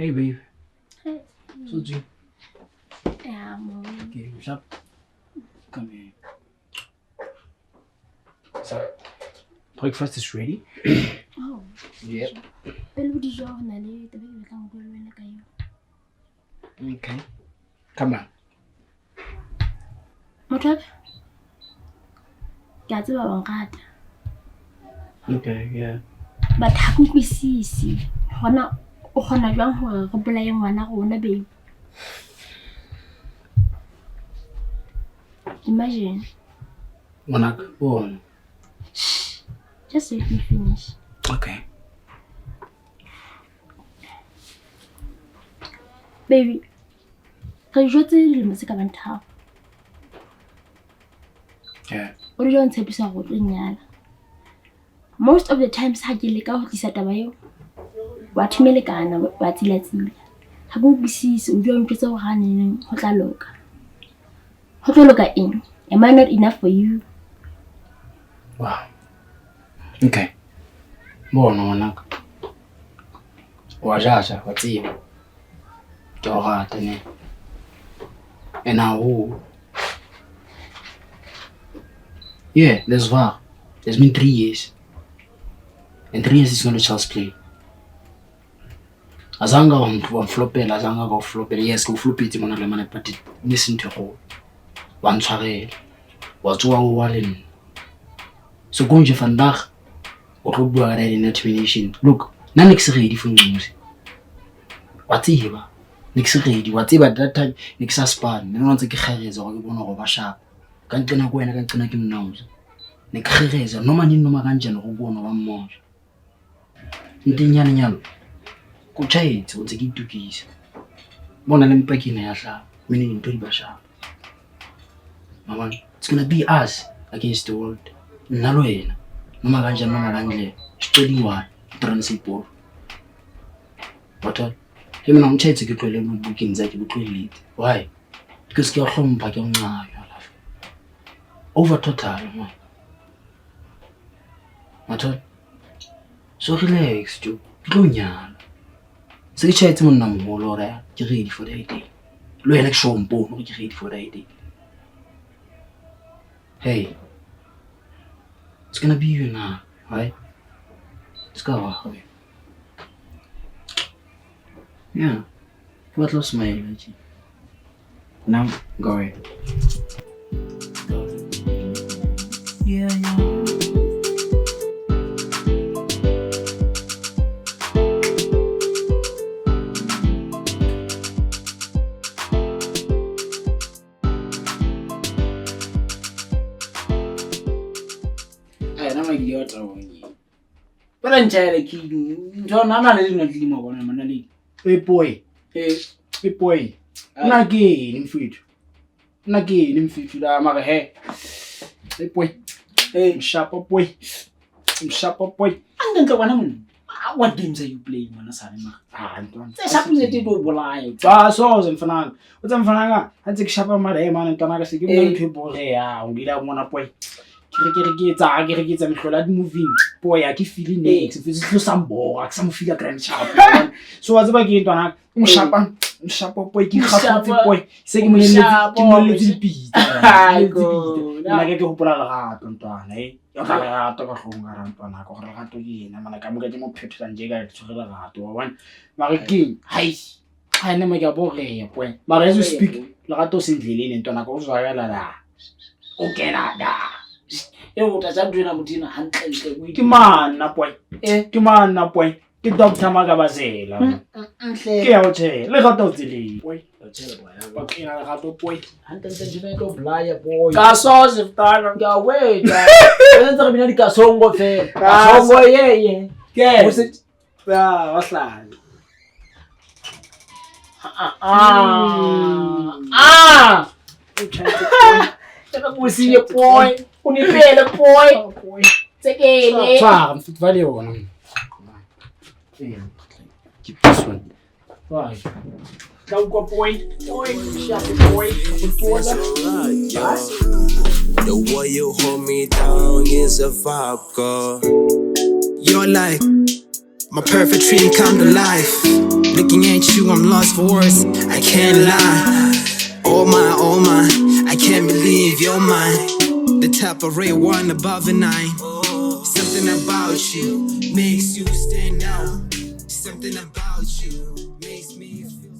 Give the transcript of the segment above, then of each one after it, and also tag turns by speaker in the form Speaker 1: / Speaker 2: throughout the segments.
Speaker 1: Hey, babe.
Speaker 2: Hey.
Speaker 1: So, G.
Speaker 2: Yeah, Mom.
Speaker 1: Okay, what's up? Come here. So, breakfast is ready.
Speaker 2: Oh.
Speaker 1: Yep. Okay. Come on.
Speaker 2: Motlhaka. Ke a tseba wa nrata.
Speaker 1: Okay, yeah.
Speaker 2: But ha ke utlwisisi. Hona o kgona jwang hore re bolaye ngwana rona babe? Imagine.
Speaker 1: Ngwanaka, go.
Speaker 2: Just let me finish.
Speaker 1: Okay.
Speaker 2: Baby. Re jotse dilemo tse ka bang 3.
Speaker 1: Yeah.
Speaker 2: O re jwang tshepisa go tlo nyala. Most of the times ha ke leka ho tlisa taba eo. Wa thumelekana wa tsilatsila. Ha ke utlwisisi o jwa ntse o ganeng ho tla loka. Ho tlo loka eng? Am I not enough for you?
Speaker 1: Wow. Okay. Bona ngwanaka. Wa jaja, wa tseba. Ke o rata ne. And now, yeah, let's go. It's been 3 years. And 3 years is not a child's play. Azanga wa flopela, azanga go flopela. Yes, go flopete mona le mana, but listen to go. Wa ntshwarela. Wa tswa o waleng. So go nje vandag. O tlo bua ka ena termination. Look, na niks ready for news. Wa tseba. Niks ready. Wa tseba that time niks a span. Nna ntse ke kgereza go ke bona go ba sharp. Ka ntlena go wena ka ntlena ke mnauza. Ne ke kgereza no mani no makanjana go bona ba mmoja. Ntinyana nyalo. Go chaetse o ntse ke itukisa. Bona le mpakina ya hla. Mine into di ba sharp. Mama, it's gonna be us against the world. Nna lo wena. No makanjana no makanje. Siceliwa transport. But ke mina ngithethe ke tlwele booking zakhe butlwelile. Why? Because ke a hlompha ke ncayo la. Over total man. Mathole. So relax, Joe. Tlo nyala. Se ke tshetse monna mogolo re ke ready for that day. Lo yena ke shompo no ke ready for that day. Hey. It's gonna be you now, right? Let's go away. Yeah. What lost my energy? Now go ahead. Yeah.
Speaker 3: But I'm tired of keeping. John, I'm not letting you know what I'm going to.
Speaker 1: Hey boy. Hey boy. Nagi in food. Nagi in food. I'm a hey. Hey boy. Hey, sharp up boy. Sharp up boy.
Speaker 3: And then the one. What games are you playing, Manasarima?
Speaker 1: Anton.
Speaker 3: There's something that you do.
Speaker 1: So I was in Fanang. What's in Fananga? I take sharp on my day, man, and Tanaga. Give me 2 balls. Yeah, we don't want to play. Get moving. Boy, I keep feeling next. If it's some ball, some feel a grand sharp. So what's about getting on a sharp boy, boy, saying me a little beat. I get to put a heart on Tana, eh? You're a talk of home around Panaco, again. I'm like, I'm getting more pictures and jagger to the heart or one. Mariki, hi. I never get bored here, but as you speak, Lato Sintlin and Tonaco, okay, nada.
Speaker 3: Mutina Huntley.
Speaker 1: Come on, na boy. Come on, na boy. Get Dr. Magabazela. Kiaoche, let out of the league. Boy, but in a hat of boy.
Speaker 3: Huntington Blaya boy.
Speaker 1: Cassos if time
Speaker 3: go away. I don't know Casongo fair. Casongo, yeah. Yeah, was it?
Speaker 1: What's that?
Speaker 3: We see a boy. Unipele boy. Take it.
Speaker 1: I'm fit value on. Keep this one. Right. Don't go boy. Boy.
Speaker 4: The way you hold me down is a vibe, girl. You're like my perfect dream come to life. Looking at you, I'm lost for words. I can't lie. Oh my, I can't believe you're mine. The type of red one above a 9. Something about you makes you stand out. Something about you makes me feel.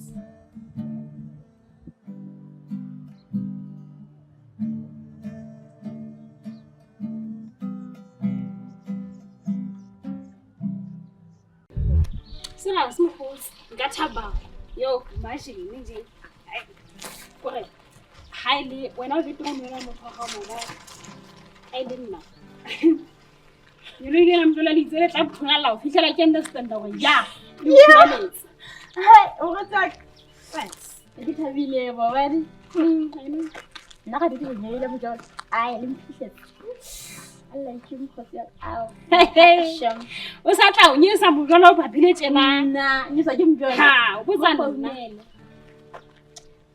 Speaker 5: Sera smokos nka thaba yo imagine nje ai kore highly when I get to know motho ga mona I didn't know you really am dola le tsela tla phunala o fihlela ke understand gore ya
Speaker 2: Hai, o ga tsaka. Thanks. Ke thabile ba bari.
Speaker 5: I know
Speaker 2: Nna ga ditse go nyelela mo jalo. Ai, le mphihlela. Allah ke mkhotsi ya ao. Sham.
Speaker 5: o sa tla o nyesa mojolo ba bile tjena
Speaker 2: Na, ni sa ke mjolo.
Speaker 5: ha o botsa nna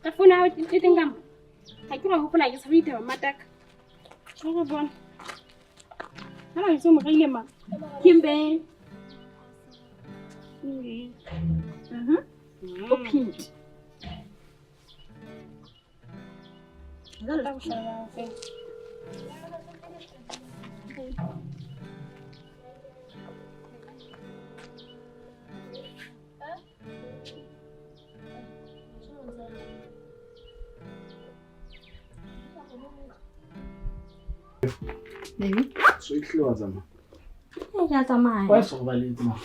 Speaker 5: ka fona o tengam ha ke re hopola ke sabite ba mataka o go bona hala itse mo gaile ma
Speaker 2: Kimbe. O pink. Baby.
Speaker 1: So itlwa tsama.
Speaker 2: Ya tsamaya.
Speaker 1: Wa so ba le tsama.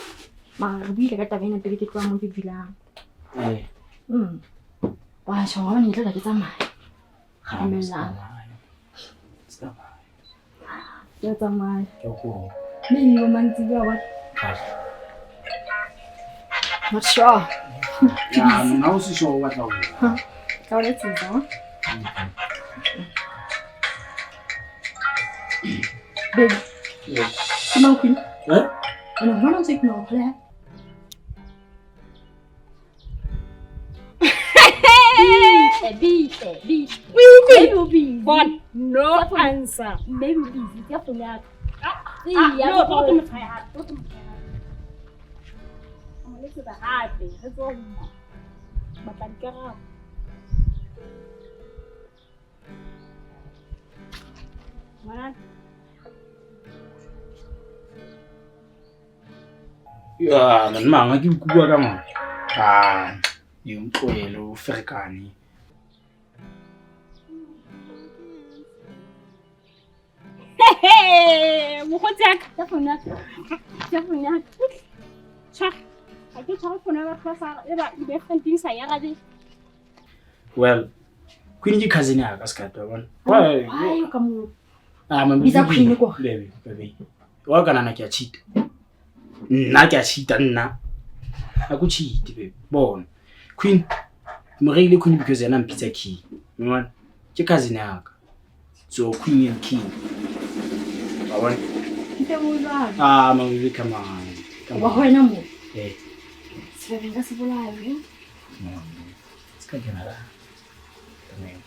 Speaker 2: Ma re buile ka tabeng pele ke tloa mo ke dulang. Wa sho wa ne tla ke tsamaya. Khamela. Ya tsamaya.
Speaker 1: Ke go.
Speaker 2: Maybe o mantsi ya wa. Not sure.
Speaker 1: Ya nna o se sho wa tla go.
Speaker 2: Ka o le tsitsa. Baby. Come on, Queen. Ano ba nang signal pala? Be. Maybe
Speaker 5: bon no answer
Speaker 2: Maybe busy. Ya punya.
Speaker 5: no go to my heart I'm a little happy that's all bapankara mana
Speaker 1: Ya nna nga ke bua ka ngwana. Yung tloelo ferekane.
Speaker 5: mokgotsi aka
Speaker 2: Ya punya.
Speaker 5: tshwara ga ke tshwara fona ba tlhosa e ba ibe fantisa ya gabe
Speaker 1: Well, Queen ke cousin ya ka skata bona.
Speaker 2: Why ka mo? Bisa Queen ko.
Speaker 1: Baby. Wa kana na ke a cheat. Nna ke a cheat nna. A go cheat baby. Bona. Queen mo reile Queen because yena mpitsa key. Mona. Ke cousin ya ka. So Queen and King. Bawon.
Speaker 2: Kita mo ba?
Speaker 1: Mami come on.
Speaker 2: Wa ho ena mo.
Speaker 1: Sebenga
Speaker 2: Se bola yo.
Speaker 1: Ska kena la. Tamam.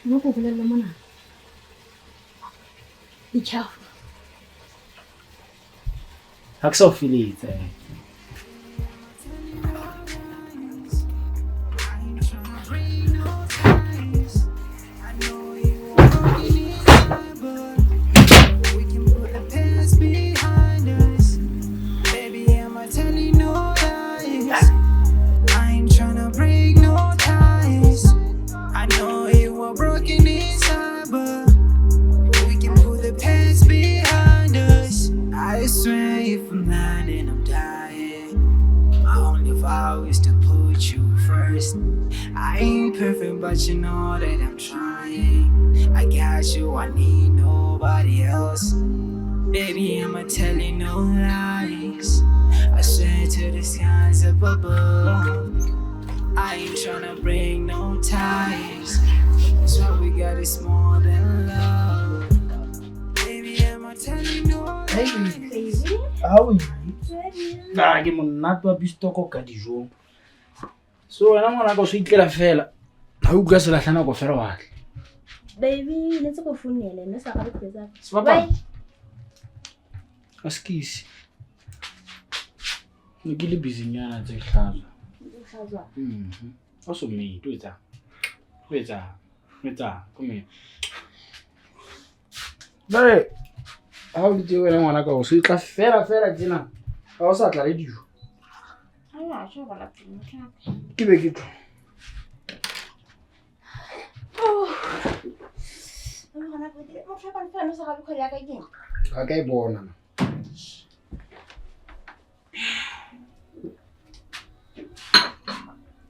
Speaker 2: No ko bolela mona. Be careful.
Speaker 1: Hakso Philip.
Speaker 4: I ain't perfect, but you know that I'm trying. I got you, I need nobody else. Baby, I'ma tell you no lies. I swear to the skies up above. I ain't tryna break no ties. So what we got is more than love. Baby, I'ma tell you no lies.
Speaker 1: How are you? Ke monate wa bistoko ka dijong. So wena ngwana go se itlela fela. Ha o ka se lahlana go fela wa.
Speaker 2: Baby, let's go funele, nna sa ga botsa.
Speaker 1: Sebaba. Askisi. ke le busy nyana tse hlatswa.
Speaker 2: Hlatswa.
Speaker 1: Also me, do etsa. Come here. Dale. Ha o ditse wena ngwana ka o se tla fela tsena. Ha o sa tla le dijo.
Speaker 2: Ala, tjho bala pele tla.
Speaker 1: Ke be ke tlo.
Speaker 2: Ngwana bo di mo tlhapa nfano sa ga bkhole ya ka keng.
Speaker 1: Ga ka e bona.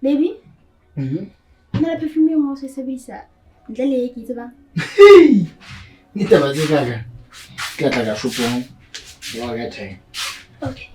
Speaker 2: Baby? Nna perfume mo se sebisa. Ntle le ke tseba.
Speaker 1: Ni taba tse kaga. Ke tla ka shopong. Wa ga thai.
Speaker 2: Okay.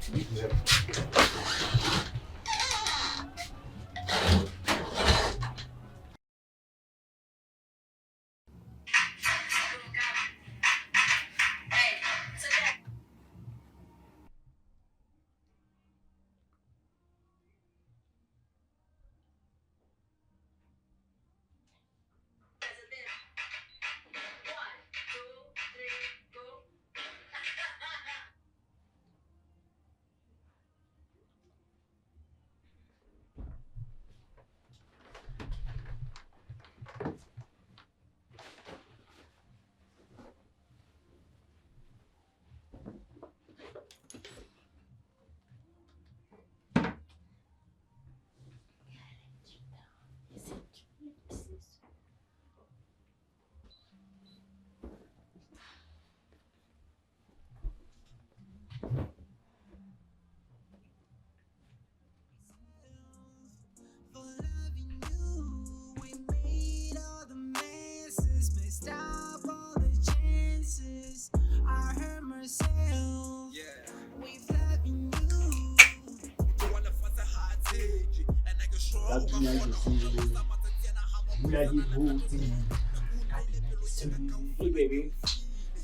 Speaker 1: Hey baby.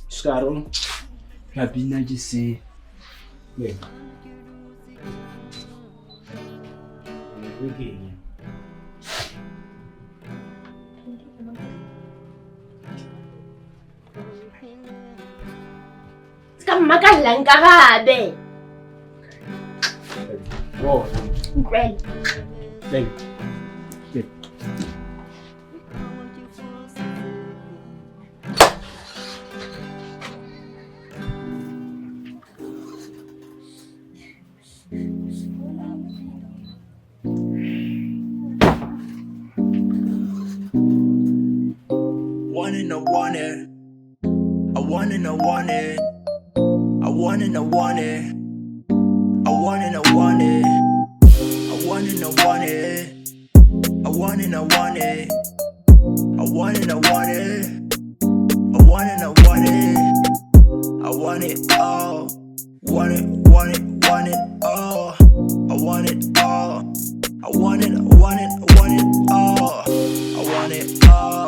Speaker 1: Scaro. Kabina ke se. Yeah. Okay.
Speaker 2: Ska makalla nka gabe.
Speaker 1: Oh,
Speaker 2: Well.
Speaker 1: baby. Yeah.
Speaker 4: One and I want it. I want and I want it. I want and I want it. I want and I want it. I want and I want it. I want and I want it. I want and I want it. I want and I want it. I want it all. Want it, want it, want it all. I want it all. I want it, I want it, I want it all. I want it all.